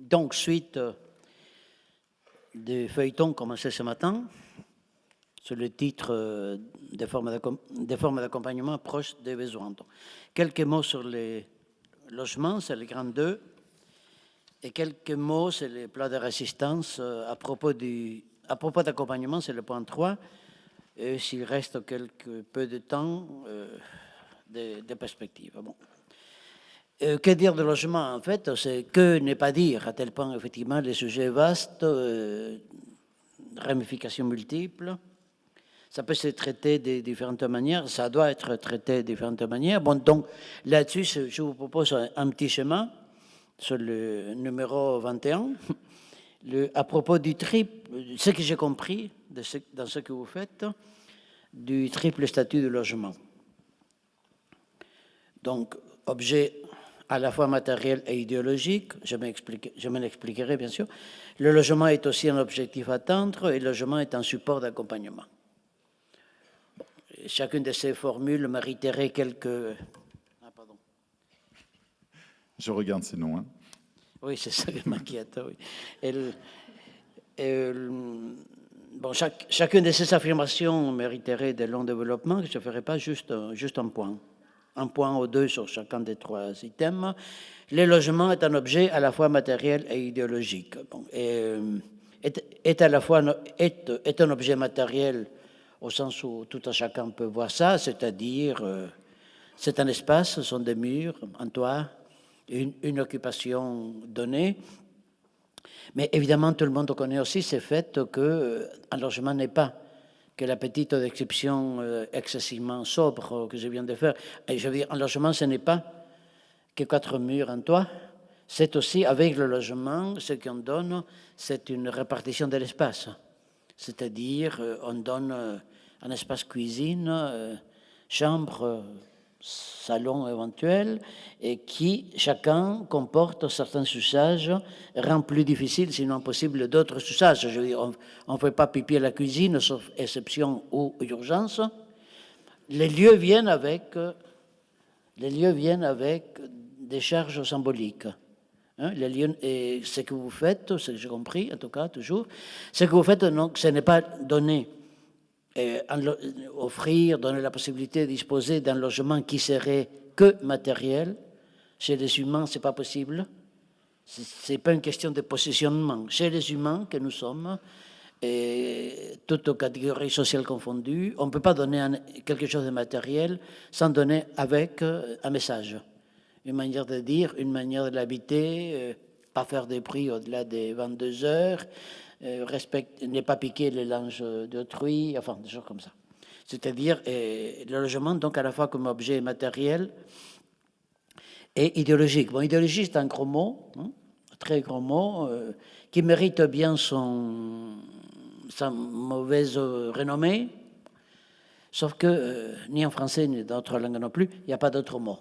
Donc, suite des feuilletons commencés ce matin, sur le titre des formes d'accompagnement proches des besoins. Donc, quelques mots sur les logements, c'est le grand 2, et quelques mots sur les plans de résistance à propos d'accompagnement, c'est le point 3, et s'il reste quelque peu de temps, des perspectives. Bon. Que dire de logement, en fait, c'est que ne pas dire, à tel point, effectivement, le sujet est vaste, ramifications multiples. Ça peut se traiter de différentes manières, ça doit être traité de différentes manières. Bon, donc, là-dessus, je vous propose un petit schéma sur le numéro 21. À propos du ce que j'ai compris dans ce que vous faites, du triple statut du logement. Donc, objet à la fois matériel et idéologique, je m'en expliquerai bien sûr. Le logement est aussi un objectif à atteindre et le logement est un support d'accompagnement. Bon, chacune de ces formules mériterait quelques... Ah, pardon. Je regarde ces noms. Hein. Oui, c'est ça qui m'inquiète. Oui. Bon, chacune de ces affirmations mériterait de longs développements, je ne ferai pas juste un point. Un point ou deux sur chacun des trois items. Le logement est un objet à la fois matériel et idéologique. Bon, est à la fois est un objet matériel au sens où tout un chacun peut voir ça, c'est-à-dire c'est un espace, ce sont des murs, un toit, une occupation donnée. Mais évidemment, tout le monde connaît aussi ce fait qu'un logement n'est pas que la petite description excessivement sobre que je viens de faire. Et je veux dire, un logement, ce n'est pas que 4 murs, un toit. C'est aussi, avec le logement, ce qu'on donne, c'est une répartition de l'espace. C'est-à-dire, on donne un espace cuisine, chambre, salon éventuel, et qui, chacun, comporte certains usages, rend plus difficile, sinon impossible, d'autres usages. Je veux dire, on ne fait pas pipi à la cuisine, sauf exception ou urgence. Les lieux viennent avec des charges symboliques. Hein, les lieux, et ce que vous faites, ce que j'ai compris, en tout cas, toujours, ce que vous faites, donc, ce n'est pas donner... offrir, donner la possibilité de disposer d'un logement qui serait que matériel. Chez les humains, ce n'est pas possible. Ce n'est pas une question de positionnement. Chez les humains que nous sommes, et toutes catégories sociales confondues, on ne peut pas donner quelque chose de matériel sans donner avec un message. Une manière de dire, une manière de l'habiter, pas faire des prix au-delà des 22 heures, ne pas piquer les linges d'autrui, enfin, des choses comme ça. C'est-à-dire le logement, donc, à la fois comme objet matériel et idéologique. Bon, idéologie, c'est un gros mot, hein, un très gros mot, qui mérite bien sa mauvaise renommée, sauf que ni en français ni dans d'autres langues non plus, il n'y a pas d'autre mot.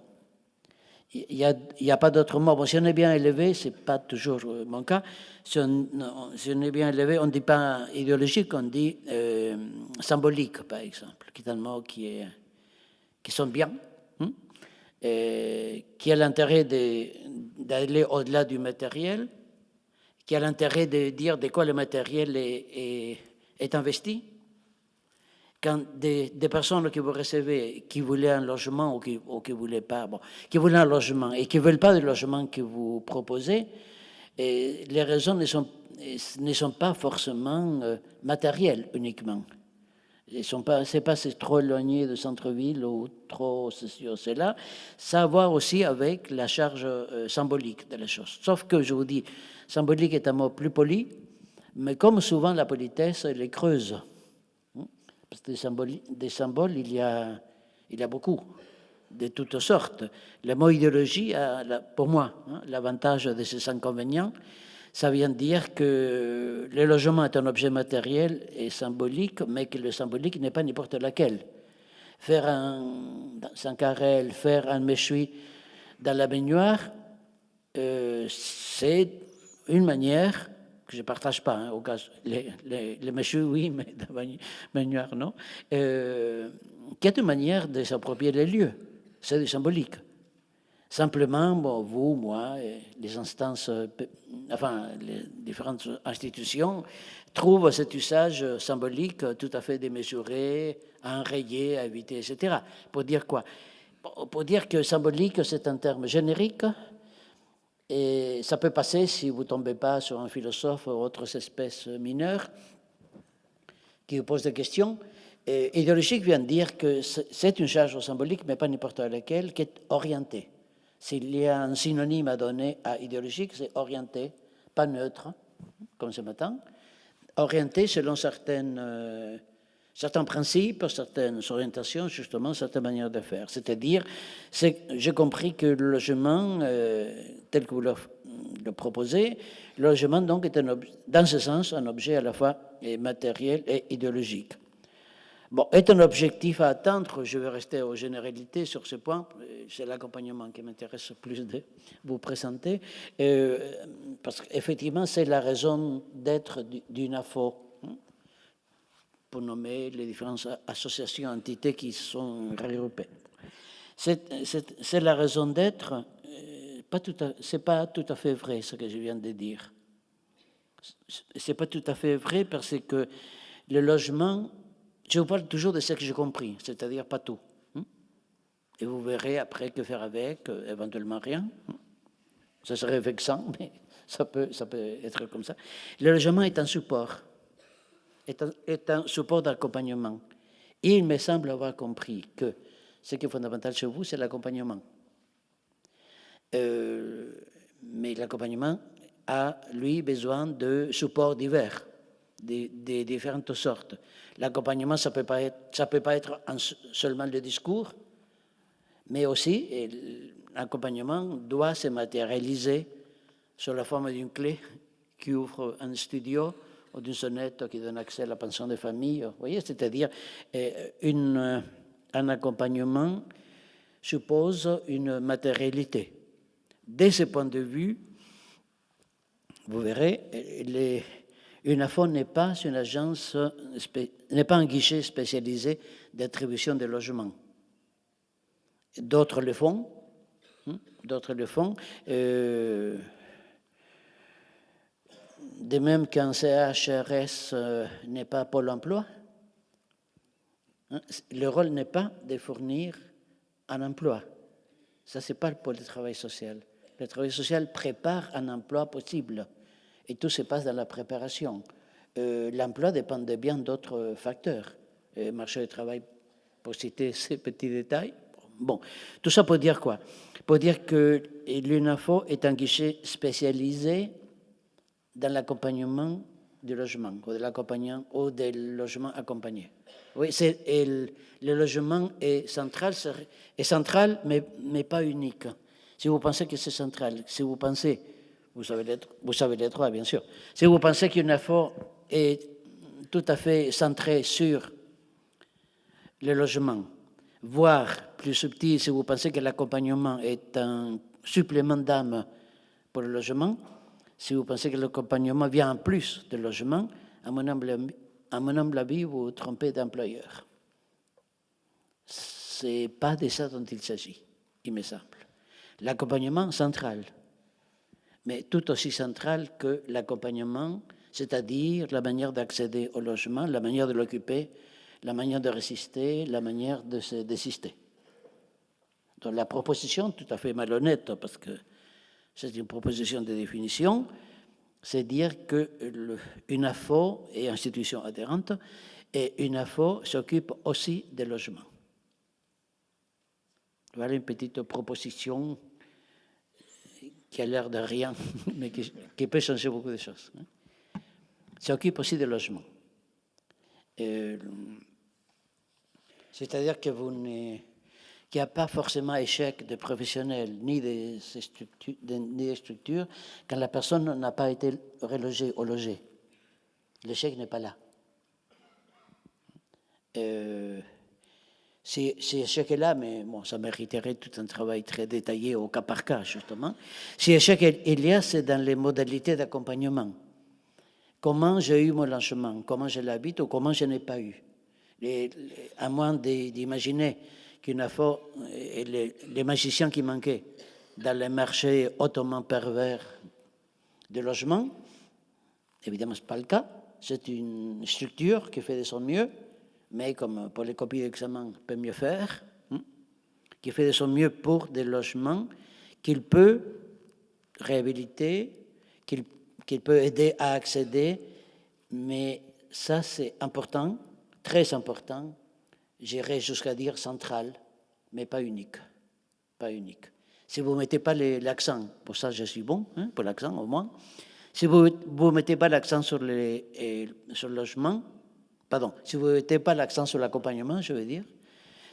Il n'y a pas d'autre mot. Bon, si on est bien élevé, ce n'est pas toujours mon cas. Si on est bien élevé, on ne dit pas idéologique, on dit symbolique, par exemple, qui est un mot qui sonne bien, hein, qui a l'intérêt d'aller au-delà du matériel, qui a l'intérêt de dire de quoi le matériel est investi. Quand des personnes que vous recevez qui voulaient un logement ou qui ne voulaient pas, bon, qui voulaient un logement et qui ne veulent pas de logement que vous proposez, et les raisons ne sont pas forcément matérielles uniquement. C'est trop éloigné de centre-ville ou trop ceci ou cela. Ça a à voir aussi avec la charge symbolique de la chose. Sauf que je vous dis, symbolique est un mot plus poli, mais comme souvent la politesse, elle est creuse. Des symboles, il y a beaucoup, de toutes sortes. Le mot idéologie a, pour moi, hein, l'avantage de ces inconvénients. Ça vient de dire que le logement est un objet matériel et symbolique, mais que le symbolique n'est pas n'importe laquelle. Faire un carrel, faire un méchoui dans la baignoire, c'est une manière que je ne partage pas, hein, au cas, les messieurs, oui, mais la baignoire, non, qui est une manière de s'approprier les lieux, c'est du symbolique. Simplement, bon, vous, moi, les instances enfin, les différentes institutions trouvent cet usage symbolique tout à fait démesuré, à enrayer, à éviter, etc. Pour dire quoi? Pour dire que symbolique, c'est un terme générique, et ça peut passer si vous ne tombez pas sur un philosophe ou autres espèces mineures qui vous posent des questions. Et idéologique vient de dire que c'est une charge symbolique, mais pas n'importe laquelle, qui est orientée. S'il y a un synonyme à donner à idéologique, c'est orienté, pas neutre, comme ce matin, orienté selon certains principes, certaines orientations, justement, certaines manières de faire. C'est-à-dire, j'ai compris que le logement, tel que vous le proposez, le logement, donc, est dans ce sens un objet à la fois matériel et idéologique. Bon, est un objectif à atteindre, je vais rester aux généralités sur ce point, c'est l'accompagnement qui m'intéresse plus de vous présenter, parce qu'effectivement, c'est la raison d'être d'une AFO, pour nommer les différentes associations, entités qui sont regroupées. C'est la raison d'être, c'est pas tout à fait vrai ce que je viens de dire. C'est pas tout à fait vrai parce que le logement, je vous parle toujours de ce que j'ai compris, c'est-à-dire pas tout. Et vous verrez après que faire avec, éventuellement rien. Ça serait vexant, mais ça peut être comme ça. Le logement est un support, est un support d'accompagnement. Il me semble avoir compris que ce qui est fondamental chez vous, c'est l'accompagnement. Mais l'accompagnement a, lui, besoin de supports divers, de différentes sortes. L'accompagnement, ça peut pas être seulement le discours, mais aussi l'accompagnement doit se matérialiser sous la forme d'une clé qui ouvre un studio ou d'une sonnette qui donne accès à la pension de famille. Vous voyez, c'est-à-dire un accompagnement suppose une matérialité. Dès ce point de vue, vous verrez, une AFO n'est pas une agence, n'est pas un guichet spécialisé d'attribution de logements. D'autres le font, de même qu'un CHRS n'est pas Pôle emploi, le rôle n'est pas de fournir un emploi. Ça, ce n'est pas le pôle de travail social. Le travail social prépare un emploi possible et tout se passe dans la préparation. L'emploi dépend de bien d'autres facteurs. Marché du travail, pour citer ces petits détails. Bon, tout ça pour dire quoi? Pour dire que l'UNAFO est un guichet spécialisé dans l'accompagnement du logement ou de l'accompagnement ou des logements accompagnés. Oui, le logement est central, mais pas unique. Si vous pensez que c'est central, si vous pensez, vous savez les trois, bien sûr. Si vous pensez qu'une AFO est tout à fait centrée sur le logement, voire plus subtil, si vous pensez que l'accompagnement est un supplément d'âme pour le logement, si vous pensez que l'accompagnement vient en plus du logement, à mon humble avis, vous vous trompez d'employeur. Ce n'est pas de ça dont il s'agit, il me semble. L'accompagnement central, mais tout aussi central que l'accompagnement, c'est-à-dire la manière d'accéder au logement, la manière de l'occuper, la manière de résister, la manière de se désister. Donc la proposition, tout à fait malhonnête, parce que c'est une proposition de définition, c'est dire qu'une AFO est institution adhérente et une AFO s'occupe aussi des logements. Voilà une petite proposition qui a l'air de rien, mais qui peut changer beaucoup de choses. S'occupe aussi des logements. C'est-à-dire qu'il n'y a pas forcément échec de professionnels ni des structures quand la personne n'a pas été relogée ou logée. L'échec n'est pas là. Si échec est là, mais bon, ça mériterait tout un travail très détaillé au cas par cas, justement. Si échec il y a, c'est dans les modalités d'accompagnement. Comment j'ai eu mon logement, comment je l'habite ou comment je n'ai pas eu. À moins d'imaginer qu'une AFO, les magiciens qui manquaient dans les marchés hautement pervers de logement. Évidemment, ce n'est pas le cas. C'est une structure qui fait de son mieux, mais comme pour les copies d'examen, peut mieux faire, qui fait de son mieux pour des logements qu'il peut réhabiliter, qu'il peut aider à accéder, mais ça c'est important, très important, j'irais jusqu'à dire central, mais pas unique. Pas unique. Si vous ne mettez pas l'accent, pour ça je suis bon, pour l'accent au moins, si vous ne mettez pas l'accent sur le logement, pardon, si vous ne mettez pas l'accent sur l'accompagnement, je veux dire,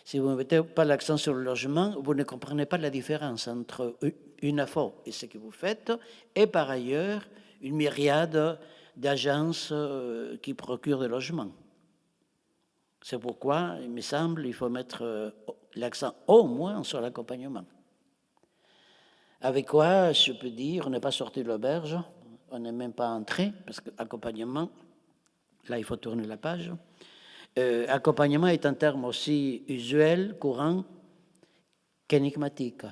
si vous ne mettez pas l'accent sur le logement, vous ne comprenez pas la différence entre une AFO et ce que vous faites, et par ailleurs, une myriade d'agences qui procurent des logements. C'est pourquoi, il me semble, il faut mettre l'accent au moins sur l'accompagnement. Avec quoi, je peux dire, on n'est pas sorti de l'auberge, on n'est même pas entré, parce que accompagnement, là il faut tourner la page. Accompagnement est un terme aussi usuel, courant, qu'énigmatique.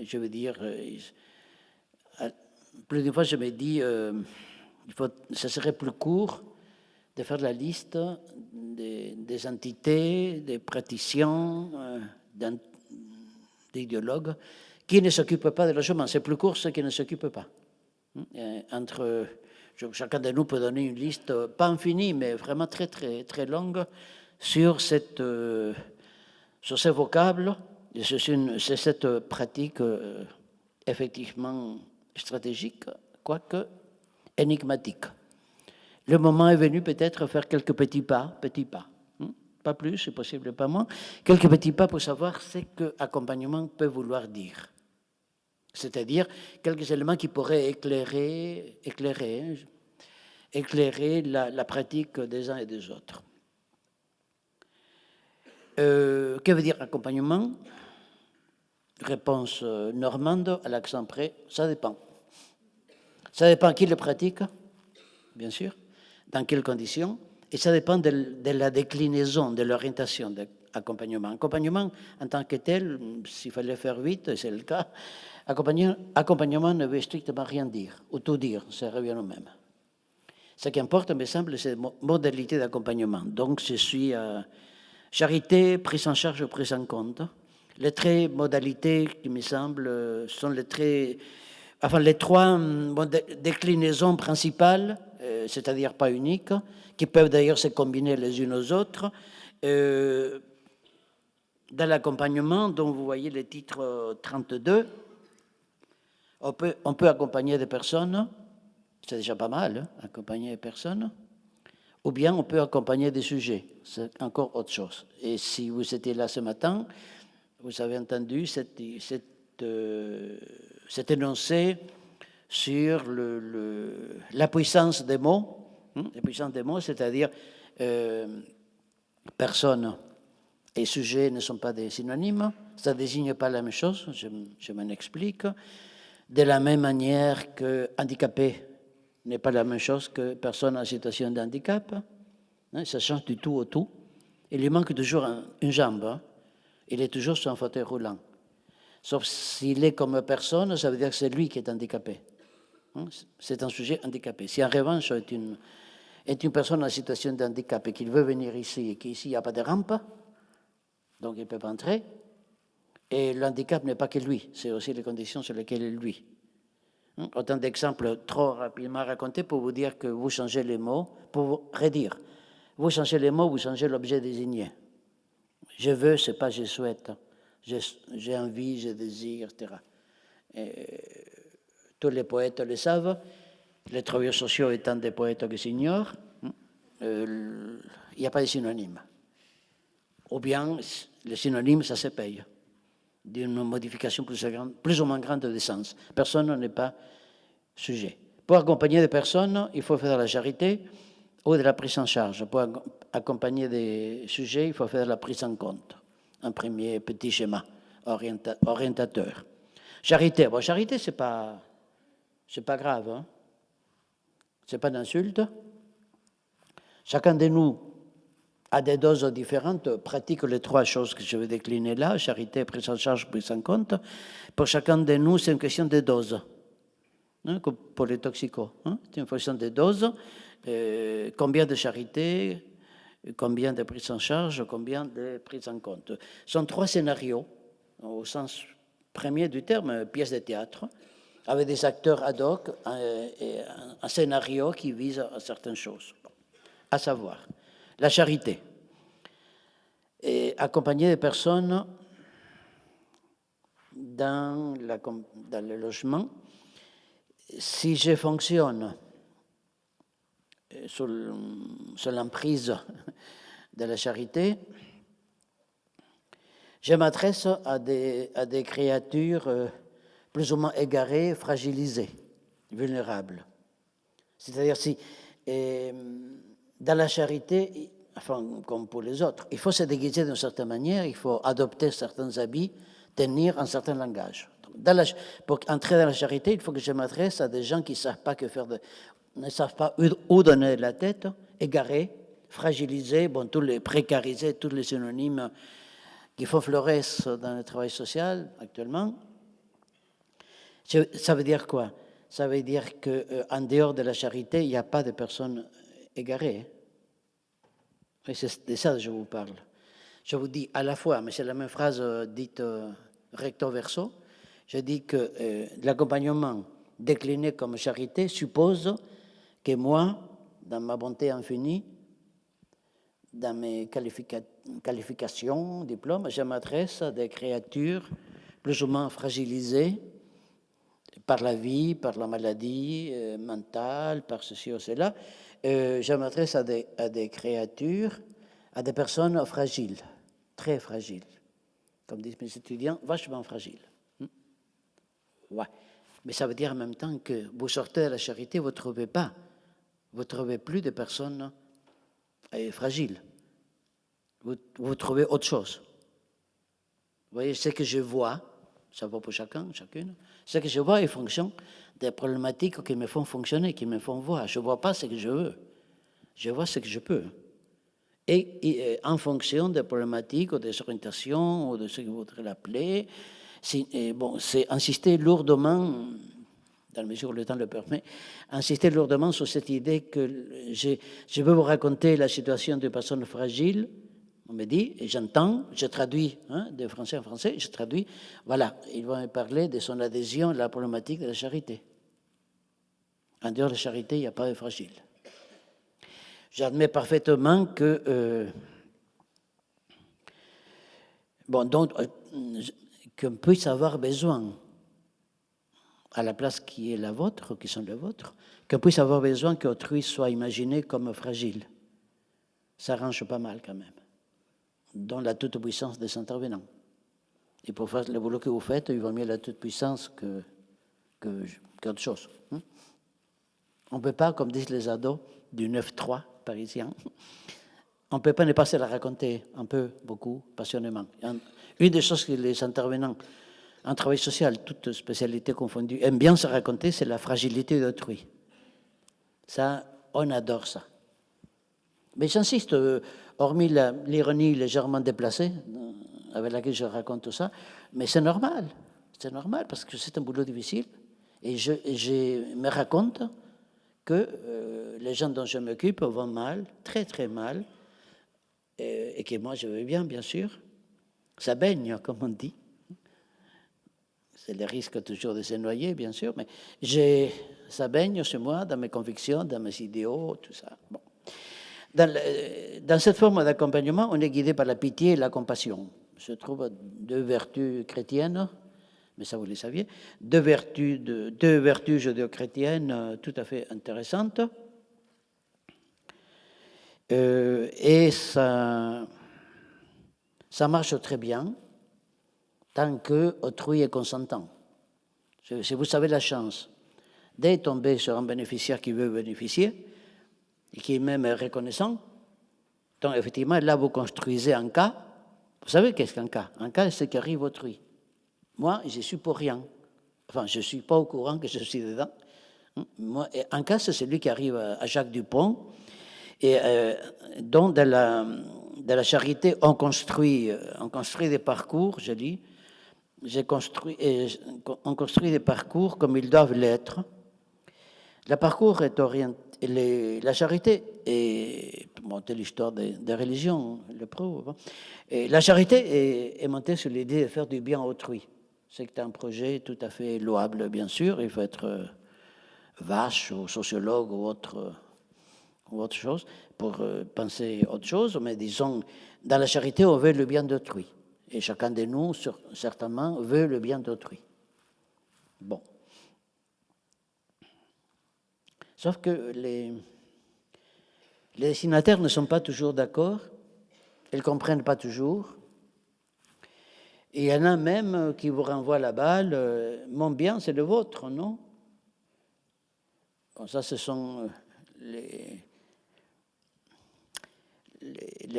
Je veux dire, plus d'une fois je me dis, ce serait plus court de faire la liste des entités, des praticiens, d'idéologues qui ne s'occupent pas de logement. C'est plus court ceux qui ne s'occupent pas. Chacun de nous peut donner une liste, pas infinie, mais vraiment très, très, très longue sur ces vocables, c'est cette pratique effectivement stratégique, quoique énigmatique. Le moment est venu peut-être faire quelques petits pas, pas plus, c'est possible, pas moins, quelques petits pas pour savoir ce que accompagnement peut vouloir dire. C'est-à-dire quelques éléments qui pourraient éclairer la pratique des uns et des autres. Que veut dire accompagnement? Réponse normande à l'accent près, ça dépend. Ça dépend qui le pratique, bien sûr, dans quelles conditions, et ça dépend de la déclinaison, de l'orientation d'accompagnement. Accompagnement en tant que tel, s'il fallait faire vite, c'est le cas, accompagnement ne veut strictement rien dire, ou tout dire, ça revient au même. Ce qui importe, me semble, c'est la modalité d'accompagnement. Donc, je suis charité, prise en charge, prise en compte. Les traits modalités qui me semblent sont les trois déclinaisons principales, c'est-à-dire pas uniques, qui peuvent d'ailleurs se combiner les unes aux autres. Dans l'accompagnement, dont vous voyez le titre 32, on peut accompagner des personnes, c'est déjà pas mal, accompagner des personnes, ou bien on peut accompagner des sujets, c'est encore autre chose. Et si vous étiez là ce matin, vous avez entendu cet énoncé sur la puissance des mots, la puissance des mots, c'est-à-dire personne et sujet ne sont pas des synonymes, ça ne désigne pas la même chose, je m'en explique. De la même manière que handicapé n'est pas la même chose que personne en situation de handicap, ça change du tout au tout. Il lui manque toujours une jambe, il est toujours sur un fauteuil roulant. Sauf s'il est comme personne, ça veut dire que c'est lui qui est handicapé. C'est un sujet handicapé. Si en revanche est une personne en situation de handicap et qu'il veut venir ici et qu'ici il n'y a pas de rampe, donc il ne peut pas entrer, et le handicap n'est pas que lui, c'est aussi les conditions sur lesquelles il vit. Autant d'exemples trop rapidement racontés pour vous dire que vous changez les mots, pour vous redire. Vous changez les mots, vous changez l'objet désigné. Je veux, c'est pas je souhaite. J'ai envie, je désire, etc. Tous les poètes le savent, les travailleurs sociaux étant des poètes qui s'ignorent, il n'y a pas de synonyme. Ou bien, le synonyme, ça se paye, d'une modification plus ou moins grande de sens. Personne n'est pas sujet. Pour accompagner des personnes, il faut faire de la charité ou de la prise en charge. Pour accompagner des sujets, il faut faire de la prise en compte. Un premier petit schéma orientateur. Charité, bon, charité, c'est pas grave, hein? C'est pas d'insulte. Chacun de nous à des doses différentes, pratique les trois choses que je vais décliner là, charité, prise en charge, prise en compte. Pour chacun de nous, c'est une question de dose. hein, comme pour les toxicos. Hein, c'est une fonction des doses, combien de charité, combien de prises en charge, combien de prises en compte. Ce sont 3 scénarios, au sens premier du terme, pièce de théâtre, avec des acteurs ad hoc et un scénario qui vise à certaines choses. À savoir, la charité, et accompagner des personnes dans le logement. Si je fonctionne sous l'emprise de la charité, je m'adresse à des créatures plus ou moins égarées, fragilisées, vulnérables. C'est-à-dire si dans la charité, enfin, comme pour les autres, il faut se déguiser d'une certaine manière, il faut adopter certains habits, tenir un certain langage. Pour entrer dans la charité, il faut que je m'adresse à des gens qui ne savent pas où donner la tête, égarés, fragilisés, bon, tous les précarisés, tous les synonymes qui font florès dans le travail social actuellement. Ça veut dire quoi? Ça veut dire qu'en dehors de la charité, il n'y a pas de personnes égarées. Et c'est de ça que je vous parle. Je vous dis à la fois, mais c'est la même phrase dite recto verso, je dis que l'accompagnement décliné comme charité suppose que moi, dans ma bonté infinie, dans mes qualifications, diplômes, je m'adresse à des créatures plus ou moins fragilisées par la vie, par la maladie mentale, par ceci ou cela. Je m'adresse à des créatures, à des personnes fragiles, très fragiles. Comme disent mes étudiants, vachement fragiles. Ouais. Mais ça veut dire en même temps que vous sortez de la charité, vous ne trouvez plus de personnes fragiles. Vous trouvez autre chose. Vous voyez, ce que je vois, ça vaut pour chacun, chacune, ce que je vois est fonction des problématiques qui me font fonctionner, qui me font voir. Je ne vois pas ce que je veux, je vois ce que je peux. Et en fonction des problématiques ou des orientations ou de ce que vous voudrez l'appeler, c'est insister lourdement, dans la mesure où le temps le permet, insister lourdement sur cette idée que je veux vous raconter la situation d'une personne fragile. On me dit, et j'entends, je traduis de français en français, je traduis, voilà, ils vont me parler de son adhésion à la problématique de la charité. En dehors de la charité, il n'y a pas de fragile. J'admets parfaitement que, qu'on puisse avoir besoin, à la place qui est la vôtre, qui sont les vôtres, qu'on puisse avoir besoin qu'autrui soit imaginé comme fragile. Ça arrange pas mal quand même, dans la toute-puissance des intervenants. Et pour faire le boulot que vous faites, il vaut mieux la toute-puissance qu'autre chose. On ne peut pas, comme disent les ados du 9-3 parisien, on ne peut pas ne pas se la raconter un peu, beaucoup, passionnément. Une des choses que les intervenants en travail social, toutes spécialités confondues, aiment bien se raconter, c'est la fragilité d'autrui. Ça, on adore ça. Mais j'insiste, hormis l'ironie légèrement déplacée avec laquelle je raconte tout ça, mais c'est normal parce que c'est un boulot difficile et je me raconte que les gens dont je m'occupe vont mal, très très mal, et que moi je vais bien sûr. Ça baigne, comme on dit. C'est le risque toujours de se noyer, bien sûr, mais ça baigne chez moi, dans mes convictions, dans mes idéaux, tout ça. Bon. Dans cette forme d'accompagnement, on est guidé par la pitié et la compassion. Je trouve 2 vertus chrétiennes, mais ça vous le saviez, 2 vertus judéo-chrétiennes tout à fait intéressantes. Et ça marche très bien tant qu'autrui est consentant. Si vous avez la chance de tomber sur un bénéficiaire qui veut bénéficier et qui est même reconnaissant, donc effectivement, là, vous construisez un cas. Vous savez qu'est-ce qu'un cas? Un cas, c'est ce qui arrive autrui. Moi, je suis pour rien. Enfin, je ne suis pas au courant que je suis dedans. Moi, un cas, c'est celui qui arrive à Jacques Dupont. Et donc, de la charité, on construit des parcours, je dis. On construit des parcours comme ils doivent l'être, Le parcours est orienté, la charité est montée l'histoire des religions, le prouve. Et la charité est montée sur l'idée de faire du bien à autrui. C'est un projet tout à fait louable, bien sûr. Il faut être vache ou sociologue ou autre chose pour penser autre chose. Mais disons, dans la charité, on veut le bien d'autrui. Et chacun de nous, certainement, veut le bien d'autrui. Bon. Sauf que les destinataires ne sont pas toujours d'accord, ils ne comprennent pas toujours. Et il y en a même qui vous renvoient la balle, mon bien c'est le vôtre, non? Bon, ça, ce sont les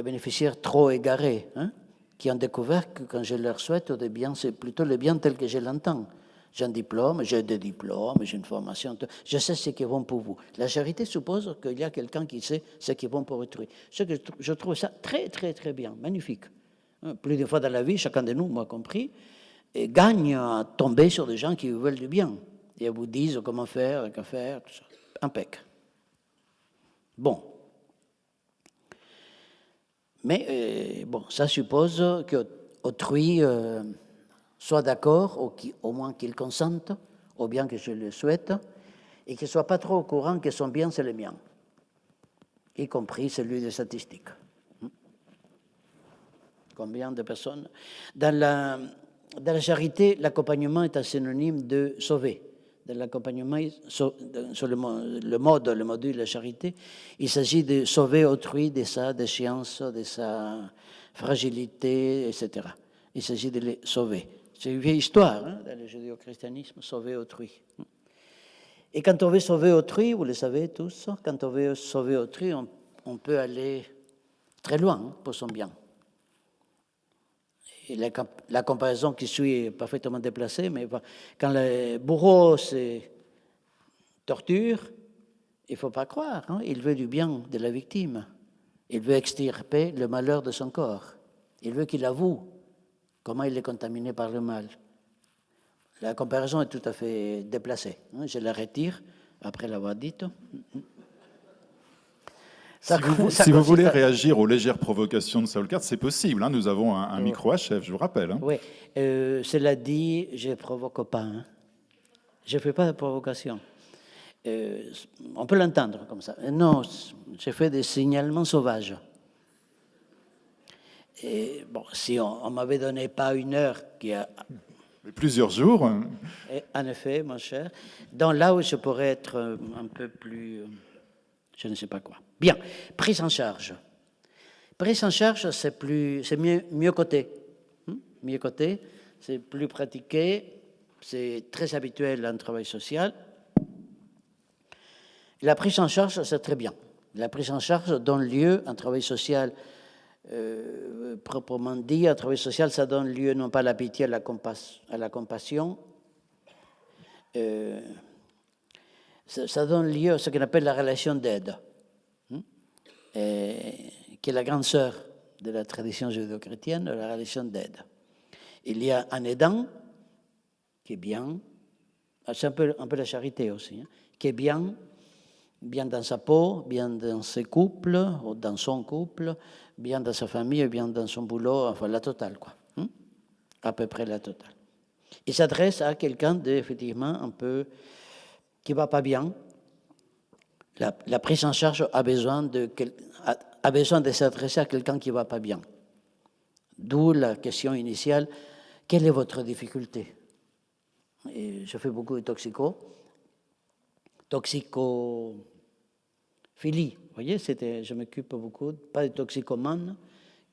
bénéficiaires trop égarés, hein, qui ont découvert que quand je leur souhaite des biens, c'est plutôt le bien tel que je l'entends. J'ai un diplôme, j'ai des diplômes, j'ai une formation. Je sais ce qui est bon pour vous. La charité suppose qu'il y a quelqu'un qui sait ce qui est bon pour autrui. Je trouve ça très, très, très bien, magnifique. Plus d'une fois dans la vie, chacun de nous, moi compris, gagne à tomber sur des gens qui vous veulent du bien et vous disent comment faire, quoi faire, tout ça. Impec. Bon. Mais bon, ça suppose qu'autrui soit d'accord, ou au moins qu'il consente, au bien que je le souhaite, et qu'il ne soit pas trop au courant que son bien, c'est le mien, y compris celui des statistiques. Combien de personnes? Dans la charité, l'accompagnement est un synonyme de sauver. Dans l'accompagnement, sur le module de la charité, il s'agit de sauver autrui de sa déchéance, de sa fragilité, etc. Il s'agit de les sauver. C'est une vieille histoire, hein, dans le judéo-christianisme, sauver autrui. Et quand on veut sauver autrui, vous le savez tous, quand on veut sauver autrui, on peut aller très loin pour son bien. Et la comparaison qui suit est parfaitement déplacée, mais quand le bourreau se torture, il ne faut pas croire, hein, il veut du bien de la victime. Il veut extirper le malheur de son corps. Il veut qu'il avoue comment il est contaminé par le mal. La comparaison est tout à fait déplacée. Je la retire après l'avoir dite. Si vous voulez réagir aux légères provocations de Saul Cart, c'est possible. Hein, nous avons un micro HF, je vous rappelle. Hein. Oui, cela dit, je ne provoque pas. Hein. Je ne fais pas de provocation. On peut l'entendre comme ça. Non, je fais des signalements sauvages. Et bon, si on ne m'avait donné pas une heure qui a... Mais plusieurs jours. Et en effet, mon cher. Donc là où je pourrais être un peu plus... je ne sais pas quoi. Bien, prise en charge. Prise en charge, c'est mieux coté. Mieux coté, c'est plus pratiqué, c'est très habituel en travail social. La prise en charge, c'est très bien. La prise en charge donne lieu, en travail social, proprement dit, en travail social, ça donne lieu non pas à la pitié, à la compassion. Ça donne lieu à ce qu'on appelle la relation d'aide, qui est la grande sœur de la tradition judéo-chrétienne, la relation d'aide. Il y a un aidant qui est bien, c'est un peu la charité aussi, hein, qui est bien dans sa peau, bien dans ses couples, ou dans son couple, bien dans sa famille, bien dans son boulot, enfin la totale, quoi. À peu près la totale. Il s'adresse à quelqu'un effectivement un peu qui ne va pas bien. La prise en charge a besoin de s'adresser à quelqu'un qui ne va pas bien. D'où la question initiale, quelle est votre difficulté? Et je fais beaucoup de toxicophilie. Vous voyez, je m'occupe beaucoup, pas de toxicomanes,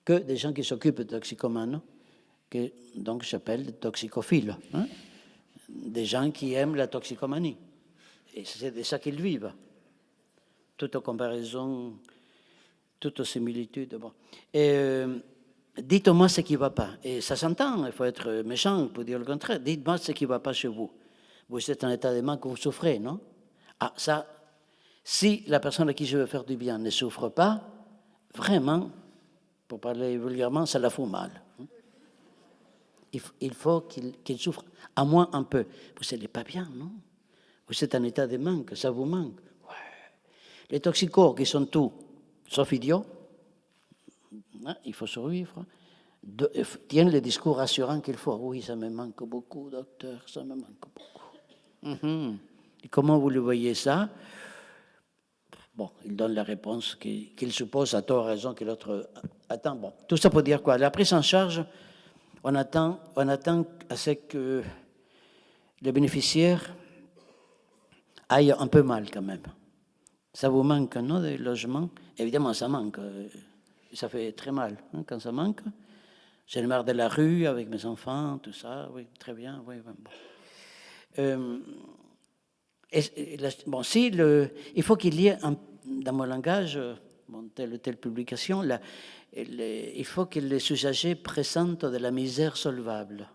que des gens qui s'occupent de toxicomanes, que donc j'appelle des toxicophiles. Hein? Des gens qui aiment la toxicomanie. Et c'est de ça qu'ils vivent. Toute comparaison, toute similitude. Bon. Et dites-moi ce qui ne va pas. Et ça s'entend, il faut être méchant pour dire le contraire. Dites-moi ce qui ne va pas chez vous. Vous êtes en état de manque, vous souffrez, non? Ah, ça, si la personne à qui je veux faire du bien ne souffre pas, vraiment, pour parler vulgairement, ça la fout mal. Il faut qu'il souffre, à moins un peu. Vous n'allez pas bien, non? Vous êtes en état de manque, ça vous manque. Ouais. Les toxicos qui sont tous, sauf idiots, hein, il faut survivre, tiennent le discours rassurant qu'il faut. Oui, ça me manque beaucoup, docteur, ça me manque beaucoup. Et comment vous le voyez ça? Bon, il donne la réponse qu'il suppose à tort raison que l'autre attend. Bon, tout ça pour dire quoi? La prise en charge, on attend à ce que les bénéficiaires aillent un peu mal quand même. Ça vous manque, non, de logement? Évidemment, ça manque. Ça fait très mal hein, quand ça manque. J'ai marre de la rue avec mes enfants, tout ça. Oui, très bien. Oui, bon. Bon, si il faut qu'il y ait, dans mon langage, bon, telle ou telle publication, il faut que les usagers pressentent de la misère solvable.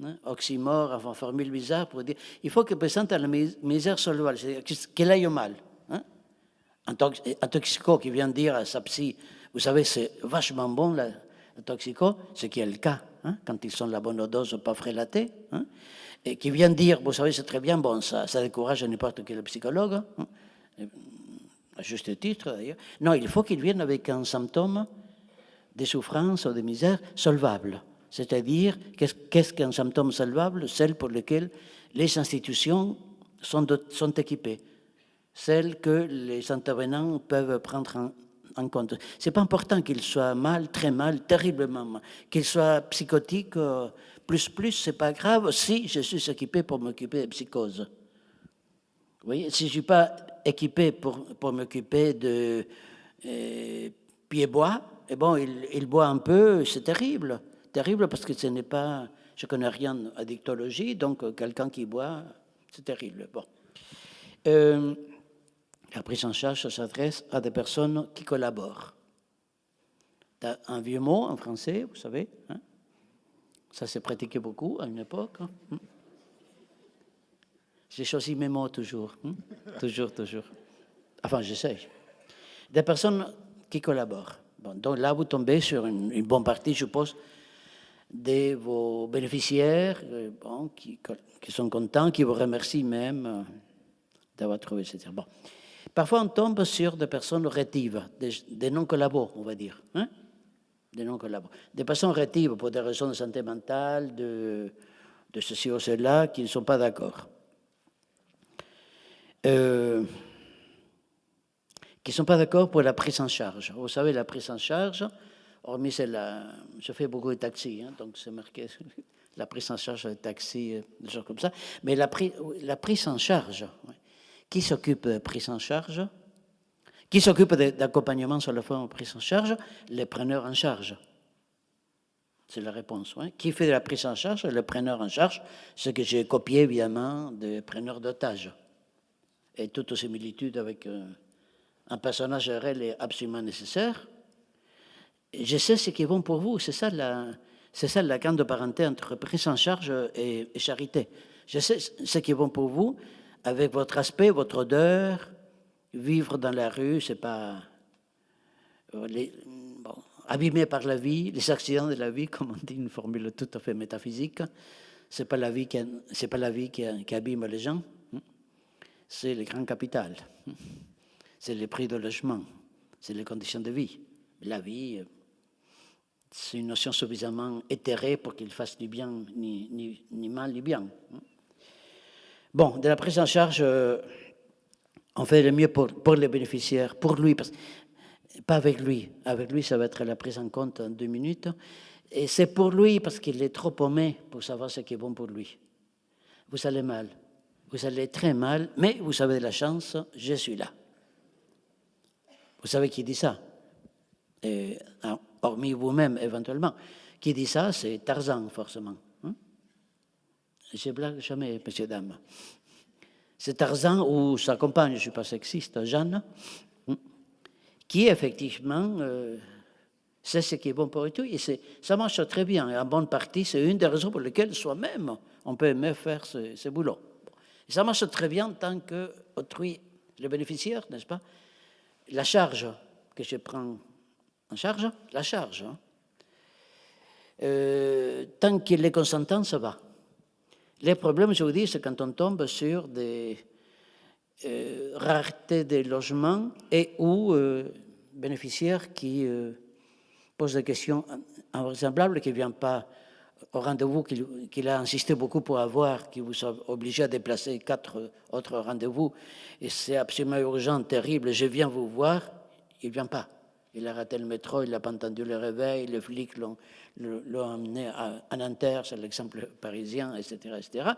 Hein? Oxymore, enfin, formule bizarre pour dire, il faut qu'ils pressentent la misère solvable, c'est-à-dire qu'elle aille mal. Hein? Un toxico qui vient dire à sa psy, vous savez, c'est vachement bon, le toxico, ce qui est le cas, hein, quand ils sont la bonne dose, pas frélatés, hein, et qui vient dire, vous savez, c'est très bien, bon, ça décourage n'importe quel psychologue, hein, à juste titre d'ailleurs. Non, il faut qu'ils viennent avec un symptôme de souffrance ou de misère solvable. C'est-à-dire, qu'est-ce qu'un symptôme solvable? Celle pour laquelle les institutions sont équipées, celles que les intervenants peuvent prendre en compte. Ce n'est pas important qu'il soit mal, très mal, terriblement mal. Qu'il soit psychotique, plus, ce n'est pas grave si je suis équipé pour m'occuper de psychose. Vous voyez, si je ne suis pas équipé pour m'occuper de pied-bois, eh bon, il boit un peu, c'est terrible. Terrible parce que ce n'est pas... Je ne connais rien à dictologie, donc quelqu'un qui boit, c'est terrible. Bon. La prise en charge s'adresse à des personnes qui collaborent. T'as un vieux mot en français, vous savez, hein? Ça s'est pratiqué beaucoup à une époque. Hein? J'ai choisi mes mots toujours. Hein? Toujours. Enfin, j'essaie. Des personnes qui collaborent. Bon, donc là, vous tombez sur une bonne partie, je suppose, de vos bénéficiaires bon, qui sont contents, qui vous remercient même d'avoir trouvé cette... Bon. Parfois, on tombe sur des personnes rétives, des non-collabos, on va dire. Hein? Des non-collabos. Des personnes rétives pour des raisons de santé mentale, de ceci ou cela, qui ne sont pas d'accord. Qui ne sont pas d'accord pour la prise en charge. Vous savez, la prise en charge, hormis je fais beaucoup de taxis, hein, donc c'est marqué la prise en charge des taxis, des choses comme ça. Mais la prise en charge, ouais. Qui s'occupe de la prise en charge? Qui s'occupe d'accompagnement sur la forme de prise en charge? Les preneurs en charge. C'est la réponse. Ouais. Qui fait de la prise en charge? Le preneur en charge, ce que j'ai copié évidemment des preneurs d'otages. Et toute similitude avec un personnage réel est absolument nécessaire. Et je sais ce qui est bon pour vous. C'est ça la grande parenté entre prise en charge et charité. Je sais ce qui est bon pour vous. Avec votre aspect, votre odeur, vivre dans la rue, c'est pas abîmé par la vie, les accidents de la vie, comme on dit, une formule tout à fait métaphysique. C'est pas la vie qui abîme les gens, c'est le grand capital, c'est les prix de logement, c'est les conditions de vie. La vie, c'est une notion suffisamment éthérée pour qu'il fasse du bien, ni mal ni bien. Bon, de la prise en charge, on fait le mieux pour les bénéficiaires, pour lui, pas avec lui. Avec lui, ça va être la prise en compte en 2 minutes. Et c'est pour lui parce qu'il est trop paumé pour savoir ce qui est bon pour lui. Vous allez mal, vous allez très mal, mais vous avez de la chance, je suis là. Vous savez qui dit ça? Et, hormis vous-même, éventuellement. Qui dit ça? C'est Tarzan, forcément. Je ne blague jamais, messieurs, dames. C'est Tarzan ou sa compagne, je ne suis pas sexiste, Jeanne, qui effectivement sait ce qui est bon pour tout. Et ça marche très bien. Et en bonne partie, c'est une des raisons pour lesquelles soi-même, on peut aimer faire ce boulot. Et ça marche très bien tant que autrui, le bénéficiaire, n'est-ce pas? La charge que je prends en charge, la charge. Tant qu'il est consentant, ça va. Les problèmes, je vous dis, c'est quand on tombe sur des raretés des logements et ou bénéficiaires qui posent des questions invraisemblables, qui ne viennent pas au rendez-vous qu'il a insisté beaucoup pour avoir, qui vous a obligé à déplacer 4 autres rendez-vous, et c'est absolument urgent, terrible, je viens vous voir, il ne vient pas. Il a raté le métro, il n'a pas entendu le réveil, les flics l'ont emmené à Nanterre, c'est l'exemple parisien, etc. etc.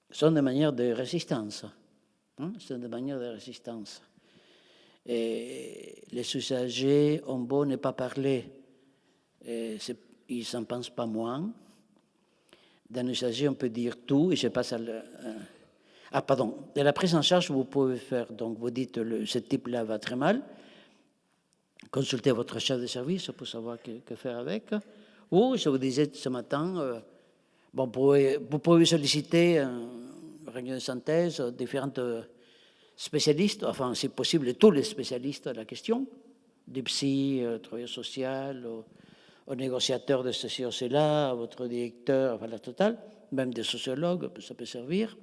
Sont des manières de résistance. Hein? Sont des manières de résistance. Et les usagers ont beau ne pas parler, ils n'en pensent pas moins. D'un usager, on peut dire tout, et je passe à de la prise en charge, vous pouvez faire, donc vous dites, ce type-là va très mal, consultez votre chef de service pour savoir que faire avec, ou, je vous disais ce matin, bon, vous pouvez solliciter une réunion de synthèse, différents spécialistes, enfin, si possible, tous les spécialistes de la question, des psy, travailleurs sociaux, au négociateur de ceci ou cela, à votre directeur, enfin la totale, même des sociologues, ça peut servir,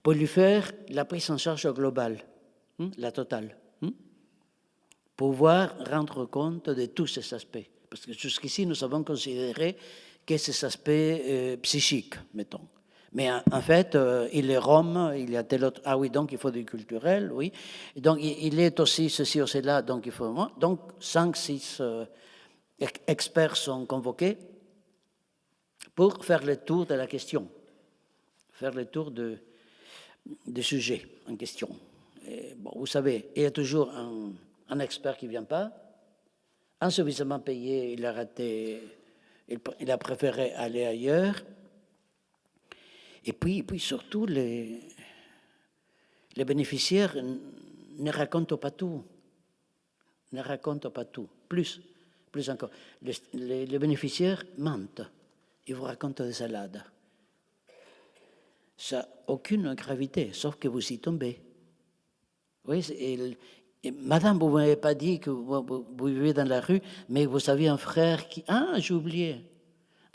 pour lui faire la prise en charge globale, la totale, pouvoir rendre compte de tous ces aspects. Parce que jusqu'ici, nous avons considéré que ces aspects psychiques, mettons. Mais en fait, il est Rome, il y a tel autre. Ah oui, donc il faut du culturel, oui. Et donc il est aussi ceci ou cela, donc il faut. Donc 5, 6 experts sont convoqués pour faire le tour de la question, faire le tour des sujets en question. Et bon, vous savez, il y a toujours un expert qui ne vient pas, insuffisamment payé, il a raté, il a préféré aller ailleurs. Et puis surtout, les bénéficiaires ne racontent pas tout. Ne racontent pas tout. Plus encore. Les bénéficiaires mentent. Ils vous racontent des salades. Ça n'a aucune gravité, sauf que vous y tombez. Oui, et madame, vous ne m'avez pas dit que vous vivez dans la rue, mais vous avez un frère qui... Ah, j'ai oublié.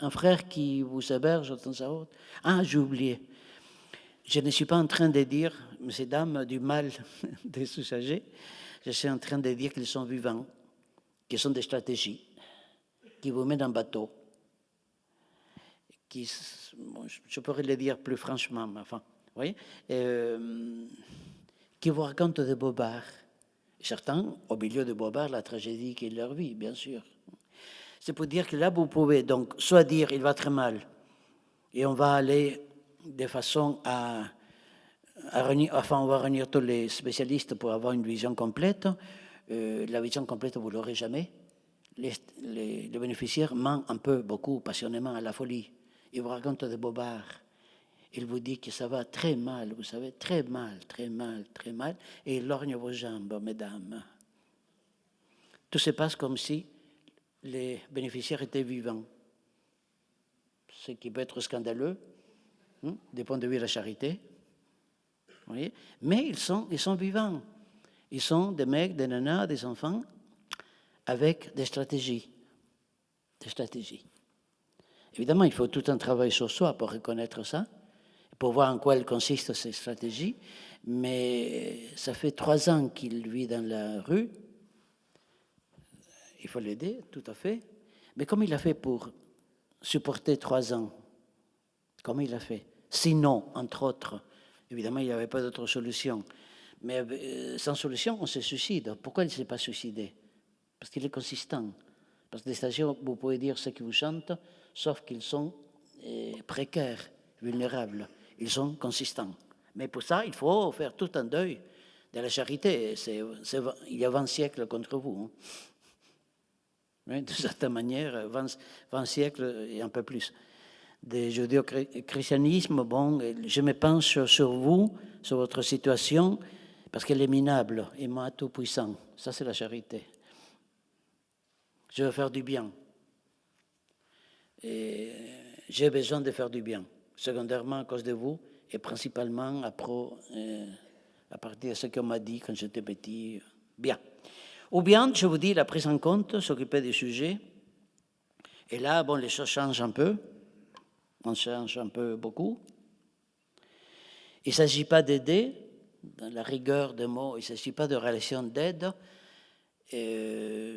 Un frère qui vous héberge de temps à autre. Ah, j'ai oublié. Je ne suis pas en train de dire, messieurs, dames, du mal des usagers. Je suis en train de dire qu'ils sont vivants, qu'ils sont des stratégies, qui vous mettent en bateau. Bon, je pourrais le dire plus franchement, mais enfin, vous voyez, qui vous racontent des bobards. Certains, au milieu de bobards, la tragédie qui est leur vie, bien sûr. C'est pour dire que là, vous pouvez donc soit dire il va très mal, et on va aller de façon à on va réunir tous les spécialistes pour avoir une vision complète. La vision complète, vous ne l'aurez jamais. Les bénéficiaires mentent un peu, beaucoup, passionnément, à la folie. Ils vous racontent des bobards. Ils vous disent que ça va très mal, vous savez, très mal, très mal, très mal, et ils lorgnent vos jambes, mesdames. Tout se passe comme si les bénéficiaires étaient vivants. Ce qui peut être scandaleux, du point de vue de la charité. Vous voyez? Mais ils sont vivants. Ils sont des mecs, des nanas, des enfants, avec des stratégies. Des stratégies. Évidemment, il faut tout un travail sur soi pour reconnaître ça, pour voir en quoi elles consistent ces stratégies. Mais ça fait 3 ans qu'il vit dans la rue. Il faut l'aider, tout à fait. Mais comment il a fait pour supporter 3 ans? Comment il a fait? Sinon, entre autres, évidemment, il n'y avait pas d'autre solution. Mais sans solution, on se suicide. Pourquoi il ne s'est pas suicidé? Parce qu'il est consistant. Parce que des stagiaires, vous pouvez dire ce qui vous chante, sauf qu'ils sont précaires, vulnérables. Ils sont consistants. Mais pour ça, il faut faire tout un deuil de la charité. Il y a 20 siècles contre vous. Oui, de certaine manière, 20 siècles et un peu plus. De judéo-christianisme, bon, je me penche sur vous, sur votre situation, parce qu'elle est minable et moi tout puissant. Ça, c'est la charité. Je veux faire du bien. Et j'ai besoin de faire du bien, secondairement à cause de vous, et principalement à partir de ce qu'on m'a dit quand j'étais petit. Bien. Ou bien, je vous dis, la prise en compte, s'occuper des sujets, Et là, bon, les choses changent un peu. On change un peu beaucoup. Il ne s'agit pas d'aider, dans la rigueur des mots, il ne s'agit pas de relation d'aide.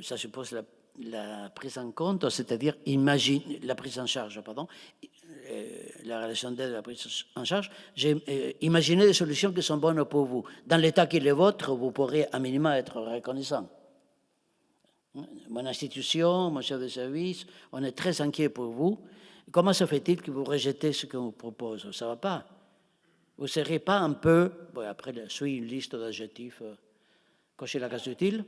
Ça suppose la prise en compte, c'est-à-dire la prise en charge, pardon, la relation d'aide, la prise en charge. Imaginez des solutions qui sont bonnes pour vous. Dans l'état qui est le vôtre, vous pourrez à minima être reconnaissant. Mon institution, mon chef de service, on est très inquiet pour vous. Comment se fait-il que vous rejetez ce qu'on vous propose? Ça ne va pas. Vous ne serez pas un peu... Bon, après, suit une liste d'adjectifs. Cocher la case utile.